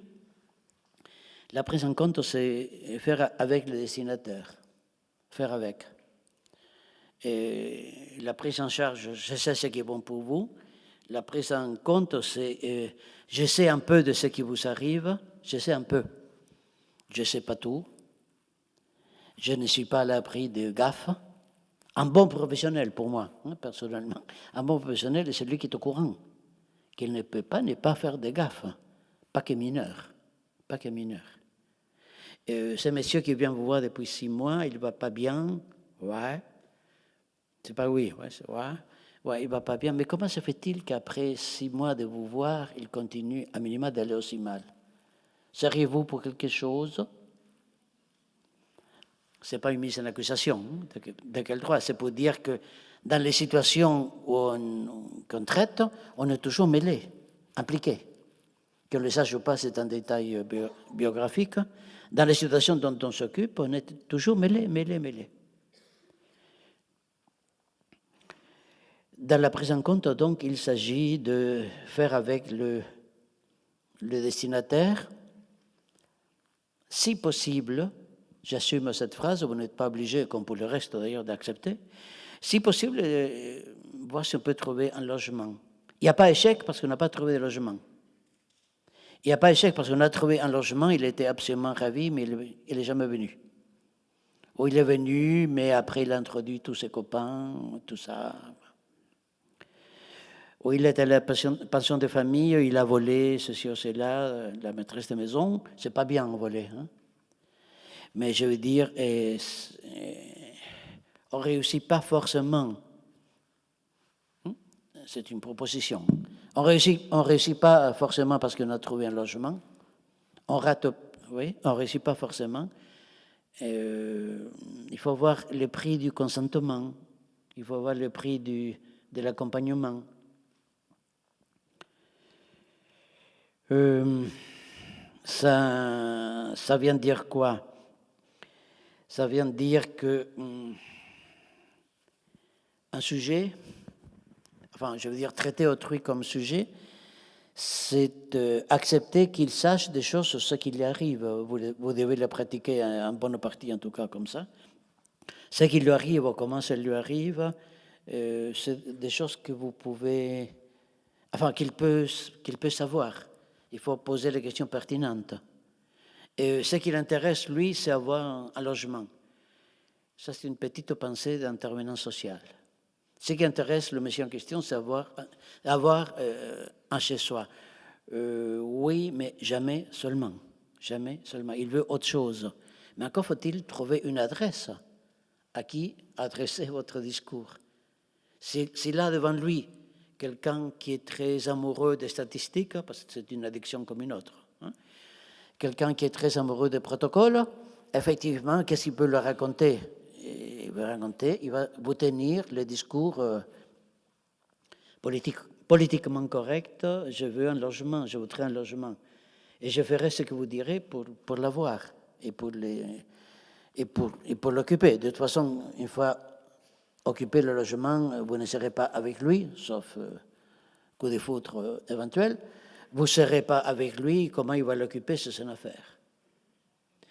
La prise en compte, c'est faire avec le destinataire. Faire avec. Et la prise en charge, je sais ce qui est bon pour vous. La prise en compte, c'est je sais un peu de ce qui vous arrive. Je sais un peu. Je ne sais pas tout. Je ne suis pas à l'abri de gaffes. Un bon professionnel, pour moi, personnellement, un bon professionnel, c'est celui qui est au courant, qu'il ne peut pas ne pas faire de gaffes, pas que mineur, pas que mineur. Ce monsieur qui vient vous voir depuis 6 mois, il ne va pas bien, ouais, c'est pas oui, ouais, c'est ouais, ouais, il ne va pas bien, mais comment se fait-il qu'après 6 mois de vous voir, il continue à minima d'aller aussi mal? Seriez-vous pour quelque chose? Ce n'est pas une mise en accusation. De quel droit? C'est pour dire que dans les situations qu'on traite, on est toujours mêlé, impliqué. Qu'on le sache ou pas, c'est un détail biographique. Dans les situations dont on s'occupe, on est toujours mêlé. Dans la prise en compte, donc, il s'agit de faire avec le destinataire, si possible. J'assume cette phrase, vous n'êtes pas obligé, comme pour le reste d'ailleurs, d'accepter. Si possible, voir si on peut trouver un logement. Il n'y a pas échec parce qu'on n'a pas trouvé de logement. Il n'y a pas échec parce qu'on a trouvé un logement, il était absolument ravi, mais il n'est jamais venu. Ou il est venu, mais après il a introduit tous ses copains, tout ça. Ou il est à la pension de famille, il a volé ceci ou cela, la maîtresse de maison, c'est pas bien voler, hein. Mais je veux dire, on ne réussit pas forcément. C'est une proposition. On réussit pas forcément parce qu'on a trouvé un logement. On rate, oui, on ne réussit pas forcément. Il faut voir le prix du consentement. Il faut voir le prix de l'accompagnement. Ça vient dire quoi? Ça vient dire que un sujet, enfin, je veux dire traiter autrui comme sujet, c'est accepter qu'il sache des choses sur ce qui lui arrive. Vous devez le pratiquer en bonne partie, en tout cas, comme ça. Ce qui lui arrive, comment ça lui arrive, c'est des choses que vous pouvez... Enfin, qu'il peut savoir. Il faut poser les questions pertinentes. Et ce qui l'intéresse, lui, c'est avoir un logement. Ça, c'est une petite pensée d'intervenant social. Ce qui intéresse le monsieur en question, c'est avoir un chez-soi. Oui, mais jamais seulement. Jamais seulement. Il veut autre chose. Mais encore faut-il trouver une adresse à qui adresser votre discours. S'il a devant lui quelqu'un qui est très amoureux des statistiques, parce que c'est une addiction comme une autre, hein, quelqu'un qui est très amoureux des protocoles, effectivement, qu'est-ce qu'il peut leur raconter? Il va vous tenir le discours politiquement correct. Je veux un logement, je voudrais un logement. Et je ferai ce que vous direz pour l'avoir et pour l'occuper. De toute façon, une fois occupé le logement, vous ne serez pas avec lui, sauf coup de foudre éventuel. Vous ne serez pas avec lui, comment il va l'occuper, c'est son affaire.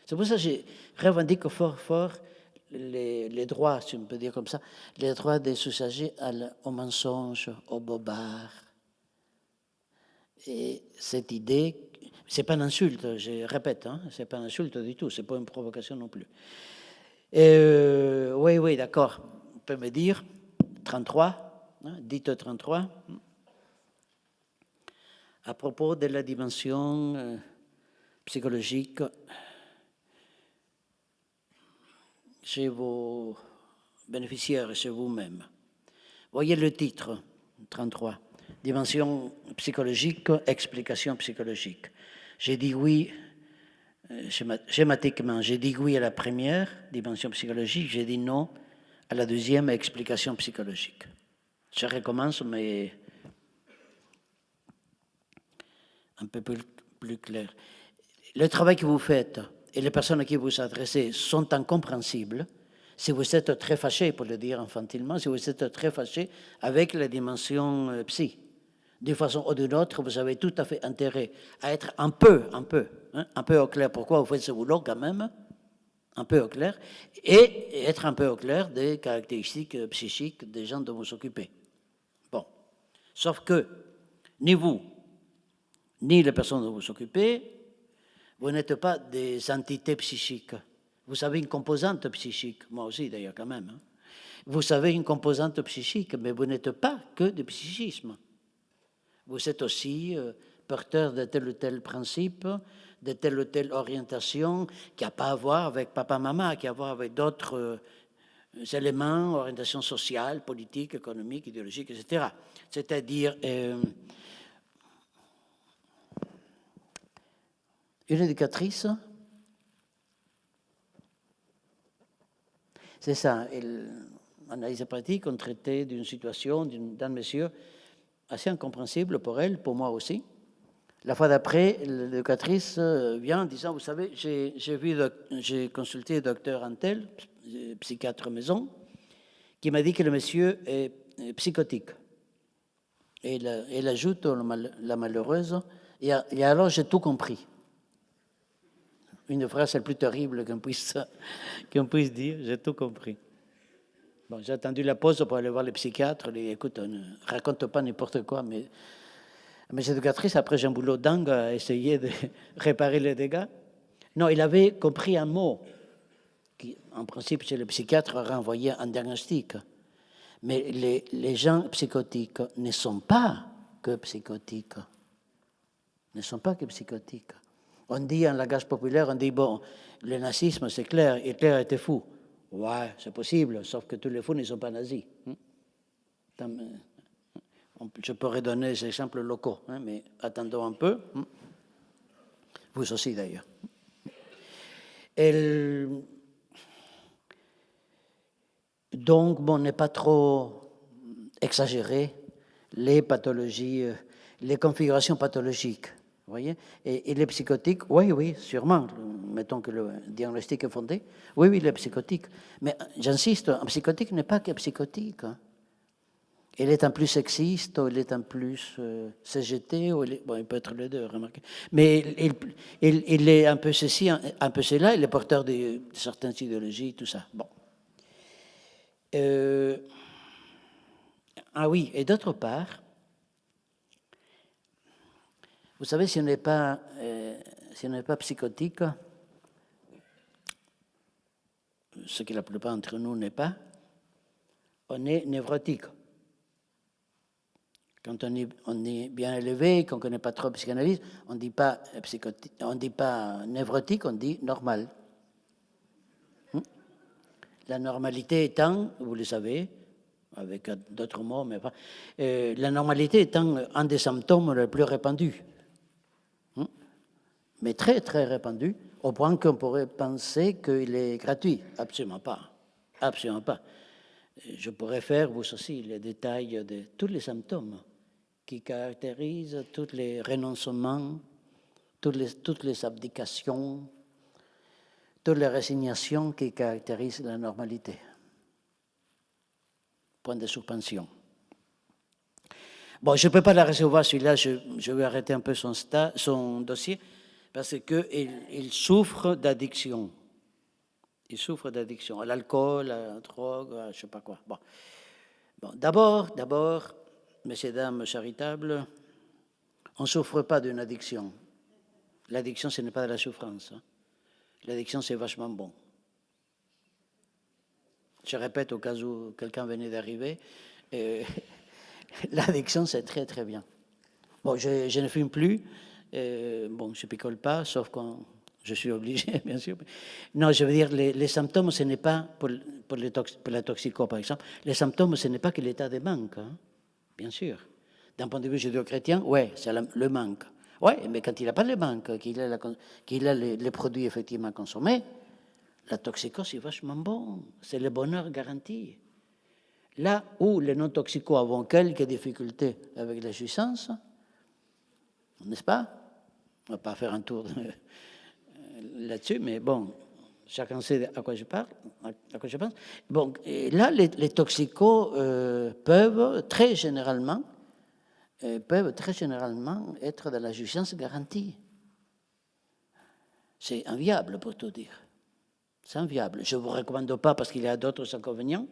C'est pour ça que je revendique fort les droits, si on peut dire comme ça, les droits des usagers au mensonge, au bobard. Et cette idée, c'est pas une insulte, je répète, hein, c'est pas une insulte du tout, c'est pas une provocation non plus. Oui, d'accord, on peut me dire, 33, hein, dites 33, à propos de la dimension psychologique. chez vos bénéficiaires et chez vous-même. Voyez le titre, 33, dimension psychologique, explication psychologique. J'ai dit oui, schématiquement, j'ai dit oui à la première, dimension psychologique, j'ai dit non à la deuxième, explication psychologique. Je recommence, mais un peu plus clair. Le travail que vous faites et les personnes à qui vous adressez sont incompréhensibles si vous êtes très fâché, pour le dire infantilement, si vous êtes très fâché avec la dimension psy. D'une façon ou d'une autre, vous avez tout à fait intérêt à être un peu au clair. Pourquoi vous faites ce boulot quand même, un peu au clair, et être un peu au clair des caractéristiques psychiques des gens dont vous occupez. Bon. Sauf que ni vous, ni les personnes dont vous occupez, vous n'êtes pas des entités psychiques. Vous avez une composante psychique, moi aussi d'ailleurs quand même. Hein. Vous avez une composante psychique, mais vous n'êtes pas que du psychisme. Vous êtes aussi porteur de tel ou tel principe, de telle ou telle orientation qui n'a pas à voir avec papa-maman, qui a à voir avec d'autres éléments, orientation sociale, politique, économique, idéologique, etc. C'est-à-dire une éducatrice, c'est ça, en analyse pratique, on traitait d'une situation d'un monsieur assez incompréhensible pour elle, pour moi aussi. La fois d'après, l'éducatrice vient en disant, vous savez, j'ai consulté le docteur Antel, psychiatre maison, qui m'a dit que le monsieur est psychotique. Et elle ajoute, la malheureuse, et alors j'ai tout compris. Une phrase la plus terrible qu'on puisse dire, j'ai tout compris. Bon, j'ai attendu la pause pour aller voir le psychiatre. Écoute, ne raconte pas n'importe quoi, mais éducatrice, après j'ai un boulot dingue à essayer de réparer les dégâts. Non, il avait compris un mot qui, en principe, chez le psychiatre, renvoyait un diagnostic. Mais les gens psychotiques ne sont pas que psychotiques. Ne sont pas que psychotiques. On dit en langage populaire, on dit, bon, le nazisme, c'est clair, Hitler était fou. Ouais, c'est possible, sauf que tous les fous ne sont pas nazis. Je pourrais donner des exemples locaux, mais attendons un peu. Vous aussi, d'ailleurs. Donc, bon, n'est pas trop exagéré les pathologies, les configurations pathologiques. Vous voyez, et les psychotiques, oui, sûrement, mettons que le diagnostic est fondé, oui, il est psychotique. Mais j'insiste, un psychotique n'est pas que psychotique. Hein. Il est un plus sexiste, ou il est un plus CGT, ou il peut être les deux, remarquez. Mais il est un peu ceci, un peu cela, il est porteur de certaines idéologies, tout ça. Bon. Ah oui, et d'autre part, vous savez, si on n'est pas psychotique, ce que la plupart d'entre nous n'est pas, on est névrotique. Quand on est bien élevé, qu'on ne connaît pas trop psychanalyse, on ne dit pas névrotique, on dit normal. La normalité étant, vous le savez, avec d'autres mots, mais pas, la normalité étant un des symptômes les plus répandus. Mais très, très répandu, au point qu'on pourrait penser qu'il est gratuit. Absolument pas. Absolument pas. Je pourrais faire, vous aussi, les détails de tous les symptômes qui caractérisent tous les renoncements, toutes les abdications, toutes les résignations qui caractérisent la normalité. Point de suspension. Bon, je ne peux pas la recevoir, celui-là, je vais arrêter un peu son dossier, parce qu'il souffre d'addiction. Il souffre d'addiction à l'alcool, à la drogue, à je ne sais pas quoi. Bon, d'abord, messieurs, dames charitables, on ne souffre pas d'une addiction. L'addiction, ce n'est pas de la souffrance. Hein. L'addiction, c'est vachement bon. Je répète au cas où quelqu'un venait d'arriver, l'addiction, c'est très, très bien. Bon, je ne fume plus. Je ne picole pas, sauf quand Je suis obligé, bien sûr. Non, je veux dire, les symptômes, ce n'est pas, pour la toxico, par exemple, les symptômes, ce n'est pas que l'état de manque, hein, bien sûr. D'un point de vue judéo-chrétien, ouais, c'est le manque. Ouais, mais quand il n'a pas le manque, qu'il a les produits effectivement consommés, la toxico, c'est vachement bon. C'est le bonheur garanti. Là où les non-toxicos avons quelques difficultés avec la jouissance, n'est-ce pas? On ne va pas faire un tour là-dessus, mais bon, chacun sait à quoi je parle, à quoi je pense. Bon, et là, les toxicos peuvent très généralement être dans la jouissance garantie. C'est inviable pour tout dire. C'est inviable. Je ne vous recommande pas parce qu'il y a d'autres inconvénients,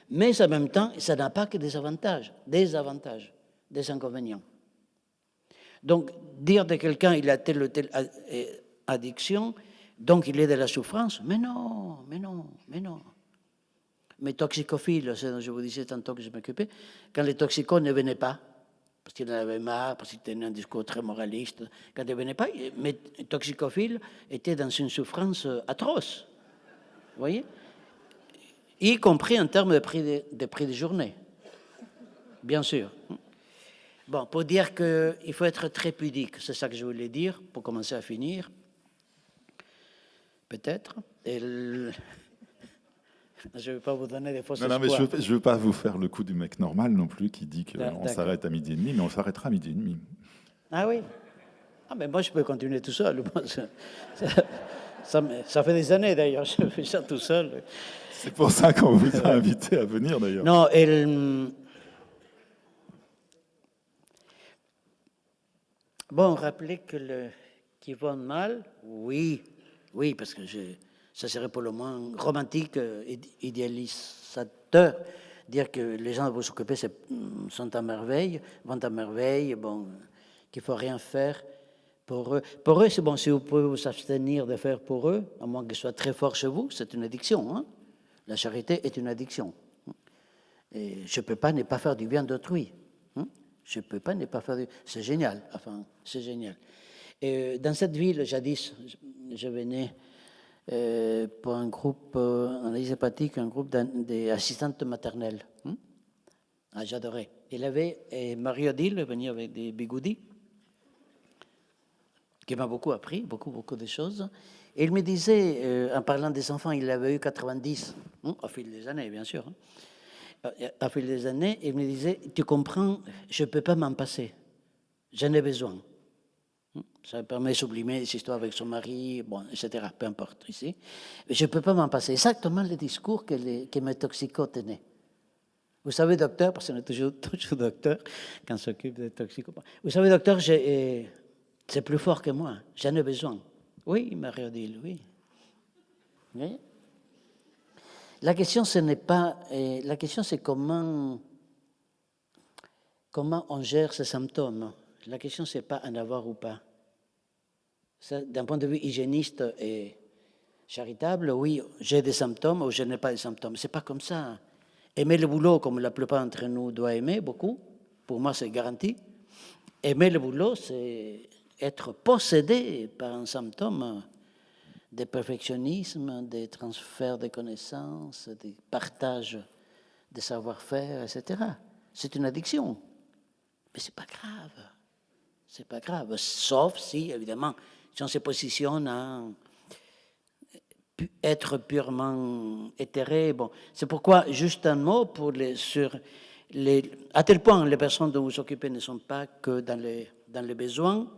mais en même temps, ça n'a pas que des avantages, des inconvénients. Donc, dire de quelqu'un il a telle ou telle addiction, donc il est de la souffrance, mais non. Mes toxicophiles, je vous disais tantôt que je m'occupais, quand les toxicos ne venaient pas, parce qu'ils en avaient marre, parce qu'ils tenaient un discours très moraliste, quand ils ne venaient pas, mes toxicophiles étaient dans une souffrance atroce, vous voyez, y compris en termes de prix de journée, bien sûr. Bon, pour dire qu'il faut être très pudique, c'est ça que je voulais dire, pour commencer à finir, peut-être. Je ne vais pas vous donner des fausses espoirs. Non, mais je ne veux pas vous faire le coup du mec normal non plus qui dit qu'on s'arrête à 12h30, mais on s'arrêtera à 12h30. Ah oui? Ah, mais moi, je peux continuer tout seul. Ça fait des années, d'ailleurs, je fais ça tout seul. C'est pour ça qu'on vous a invité à venir, d'ailleurs. Non, bon, rappeler que qui vont mal, oui, parce que ça serait pour le moins romantique, idéalisateur, dire que les gens à vous occuper sont à merveille, vont à merveille, bon, qu'il ne faut rien faire pour eux. Pour eux, c'est bon, si vous pouvez vous abstenir de faire pour eux, à moins que ce soit très fort chez vous, c'est une addiction. Hein? La charité est une addiction. Et je ne peux pas ne pas faire du bien d'autrui. Hein? Je ne peux pas ne pas faire du bien. C'est génial, enfin, c'est génial. Et dans cette ville, jadis, je venais pour un groupe analyse hépatique, un groupe d'assistantes maternelles. Ah, j'adorais. Il avait Marie-Odile venue avec des bigoudis, qui m'a beaucoup appris, beaucoup de choses. Et il me disait, en parlant des enfants, il avait eu 90, au fil des années, bien sûr. Au fil des années, il me disait, tu comprends, je ne peux pas m'en passer, j'en ai besoin. Ça permet de sublimer des histoires avec son mari, bon, etc., peu importe ici. Mais je ne peux pas m'en passer. Exactement le discours que mes toxicos tenaient. Vous savez, docteur, parce qu'on est toujours docteur quand on s'occupe des toxicos. Vous savez, docteur, c'est plus fort que moi, j'en ai besoin. Oui, Marie-Odile, oui. Oui. La question, ce n'est pas. La question, c'est comment on gère ces symptômes. La question, ce n'est pas en avoir ou pas. D'un point de vue hygiéniste et charitable, oui, j'ai des symptômes ou je n'ai pas de symptômes. Ce n'est pas comme ça. Aimer le boulot, comme la plupart d'entre nous doivent aimer beaucoup, pour moi, c'est garanti. Aimer le boulot, c'est être possédé par un symptôme de perfectionnisme, de transfert de connaissances, de partage de savoir-faire, etc. C'est une addiction. Mais ce n'est pas grave. C'est pas grave. Sauf si, évidemment, si on se positionne à être purement éthéré. Bon, c'est pourquoi, juste un mot à tel point les personnes dont vous vous occupez ne sont pas que dans les besoins.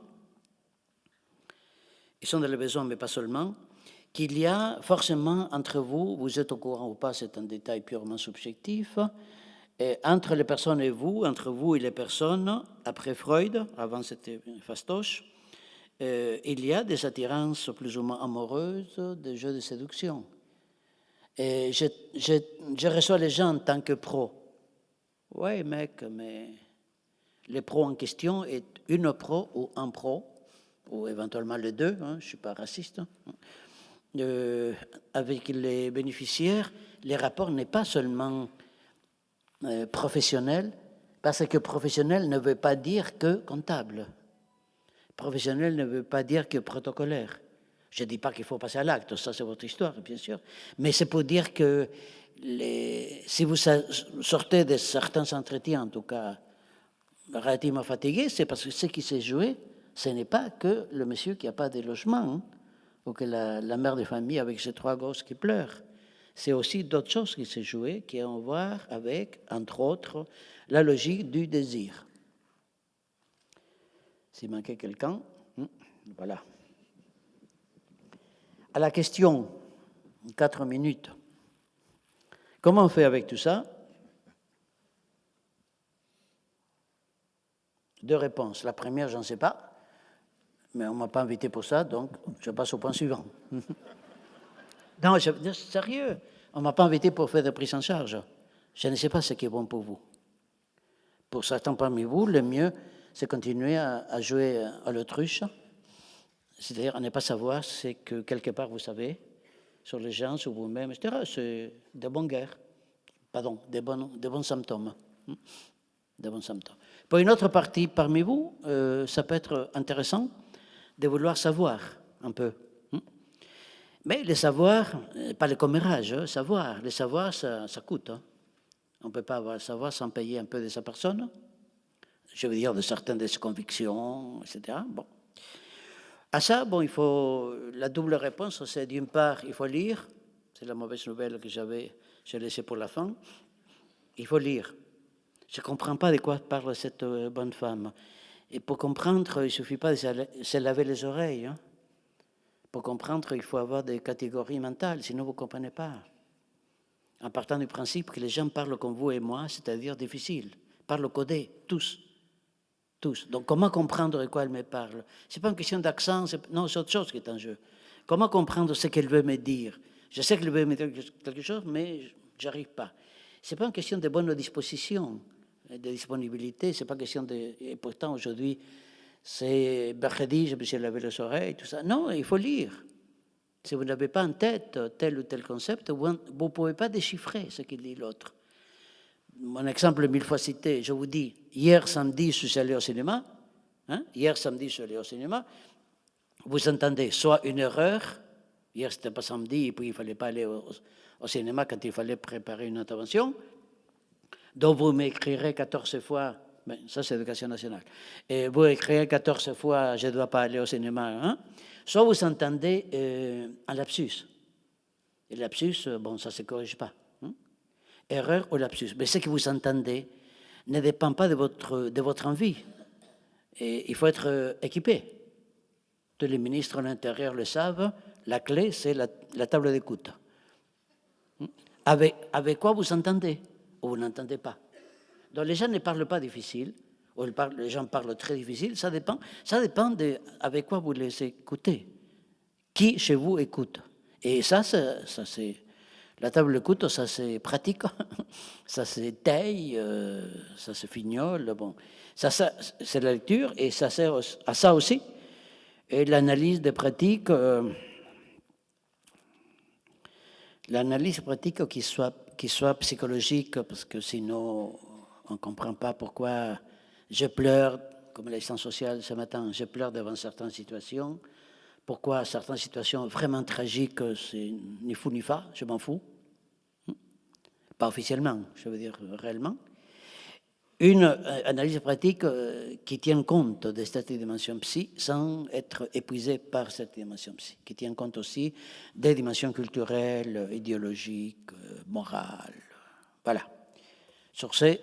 Ils sont dans les besoins, mais pas seulement. Qu'il y a forcément entre vous, vous êtes au courant ou pas, c'est un détail purement subjectif, et entre les personnes et vous, entre vous et les personnes, après Freud, avant c'était fastoche, il y a des attirances plus ou moins amoureuses, des jeux de séduction. Et je reçois les gens en tant que pro. Ouais, mec, mais les pros en question est une pro ou un pro, ou éventuellement les deux, hein, je ne suis pas raciste. Avec les bénéficiaires, les rapports n'est pas seulement professionnel, parce que professionnel ne veut pas dire que comptable. Professionnel ne veut pas dire que protocolaire. Je ne dis pas qu'il faut passer à l'acte, ça c'est votre histoire, bien sûr. Mais c'est pour dire que si vous sortez de certains entretiens, en tout cas relativement fatigué, c'est parce que ce qui s'est joué, ce n'est pas que le monsieur qui n'a pas de logement, hein, ou que la mère de famille avec ses 3 gosses qui pleurent. C'est aussi d'autres choses qui s'est joué, qui ont à voir avec, entre autres, la logique du désir. S'il manquait quelqu'un, voilà. À la question, 4 minutes, comment on fait avec tout ça? 2 réponses. La première, je n'en sais pas, mais on ne m'a pas invité pour ça, donc je passe au point suivant. Non, sérieux, on ne m'a pas invité pour faire des prises en charge. Je ne sais pas ce qui est bon pour vous. Pour certains parmi vous, le mieux, c'est continuer à jouer à l'autruche, c'est-à-dire à ne pas savoir ce que quelque part vous savez sur les gens, sur vous-même, etc. C'est de bonnes guerres, pardon, des bons symptômes. De bons symptômes. Pour une autre partie parmi vous, ça peut être intéressant de vouloir savoir un peu. Mais le savoir, pas le commérage, savoir. Le savoir, ça coûte. Hein. On ne peut pas avoir le savoir sans payer un peu de sa personne. Je veux dire de certaines de ses convictions, etc. Bon. À ça, bon, il faut la double réponse, c'est d'une part, il faut lire. C'est la mauvaise nouvelle que j'ai laissée pour la fin. Il faut lire. Je ne comprends pas de quoi parle cette bonne femme. Et pour comprendre, il ne suffit pas de se laver les oreilles. Hein. Pour comprendre, il faut avoir des catégories mentales, sinon vous ne comprenez pas. En partant du principe que les gens parlent comme vous et moi, c'est-à-dire difficile, parlent codé, tous. Tous. Donc comment comprendre de quoi elle me parle? Ce n'est pas une question d'accent, non, c'est autre chose qui est en jeu. Comment comprendre ce qu'elle veut me dire? Je sais qu'elle veut me dire quelque chose, mais je n'arrive pas. Ce n'est pas une question de bonne disposition, de disponibilité, ce n'est pas une question de... Et pourtant, aujourd'hui, c'est mercredi, je me suis lavé les oreilles, tout ça. Non, il faut lire. Si vous n'avez pas en tête tel ou tel concept, vous ne pouvez pas déchiffrer ce qu'il dit l'autre. Mon exemple 1000 fois cité, je vous dis, hier samedi, je suis allé au cinéma. Hein, hier samedi, je suis allé au cinéma. Vous entendez soit une erreur, hier c'était pas samedi, et puis il ne fallait pas aller au cinéma quand il fallait préparer une intervention, donc vous m'écrirez 14 fois, ben, ça c'est l'éducation nationale, et vous écrirez 14 fois, je ne dois pas aller au cinéma, hein, soit vous entendez un lapsus. Et le lapsus, bon, ça ne se corrige pas. Hein. Erreur ou lapsus. Mais ce que vous entendez ne dépend pas de votre envie. Et il faut être équipé. Tous les ministres de l'Intérieur le savent, la clé, c'est la table d'écoute. Avec quoi vous entendez ou vous n'entendez pas. Donc les gens ne parlent pas difficile, ou les gens parlent très difficile, ça dépend avec quoi vous les écoutez. Qui chez vous écoute. Et ça c'est la table d'écoute, ça c'est pratique, ça c'est taille, ça c'est fignole, bon. Ça c'est la lecture et ça sert à ça aussi. Et l'analyse des pratiques, l'analyse pratique qui soit psychologique, parce que sinon on ne comprend pas pourquoi je pleure, comme l'assistance sociale ce matin, je pleure devant certaines situations. Pourquoi certaines situations vraiment tragiques, c'est ni fou ni fa, je m'en fous. Pas officiellement, je veux dire réellement. Une analyse pratique qui tient compte de cette dimension psy sans être épuisée par cette dimension psy, qui tient compte aussi des dimensions culturelles, idéologiques, morales. Voilà. Sur ce,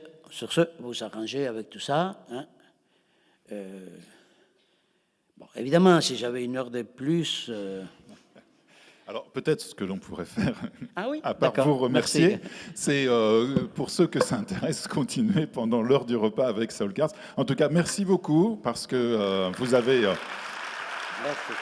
vous arrangez avec tout ça. Hein. Bon, évidemment, si j'avais une heure de plus... Alors peut-être ce que l'on pourrait faire, oui, à part vous remercier, c'est pour ceux que ça intéresse, continuer pendant l'heure du repas avec Saul Katz. En tout cas, merci beaucoup parce que vous avez... Merci.